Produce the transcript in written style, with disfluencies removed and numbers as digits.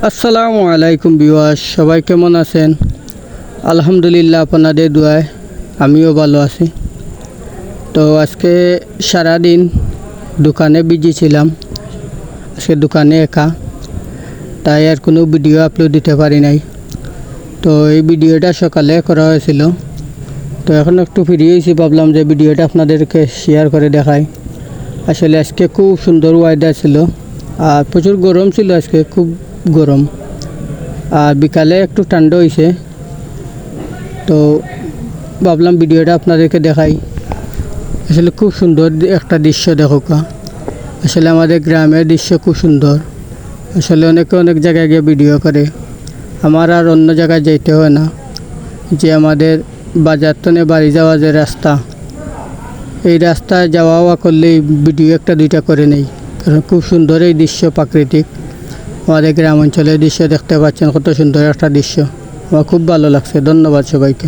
আসসালামু আলাইকুম ভিউয়ার্স, সবাই কেমন আছেন? আলহামদুলিল্লাহ, আপনাদের দোয়ায় আমিও ভালো আছি। তো আজকে সারাদিন দোকানে বিজি ছিলাম। আজকে দোকানে একা, তাই আর কোনো ভিডিও আপলোড দিতে পারি নাই। তো এই ভিডিওটা সকালে করা হয়েছিল, তো এখন একটু ফ্রি হয়েছি, ভাবলাম যে ভিডিওটা আপনাদেরকে শেয়ার করে দেখাই। আসলে আজকে খুব সুন্দর ওয়েদার ছিল, আর প্রচুর গরম ছিল, আজকে খুব গরম। আর বিকালে একটু ঠান্ডা হয়েছে, তো ভাবলাম ভিডিওটা আপনাদেরকে দেখাই। আসলে খুব সুন্দর একটা দৃশ্য দেখো। আসলে আমাদের গ্রামের দৃশ্য খুব সুন্দর। আসলে অনেকে অনেক জায়গায় গিয়ে ভিডিও করে, আমার আর অন্য জায়গায় যেতে হয় না। যে আমাদের বাজার তনে বাড়ি যাওয়া যে রাস্তা, এই রাস্তায় যাওয়া করলেই ভিডিও একটা দুইটা করে নেই, কারণ খুব সুন্দর এই দৃশ্য, প্রাকৃতিক আমাদের গ্রাম অঞ্চলের দৃশ্য দেখতে পাচ্ছেন, কত সুন্দর একটা দৃশ্য। আমার খুব ভালো লাগছে। ধন্যবাদ সবাইকে।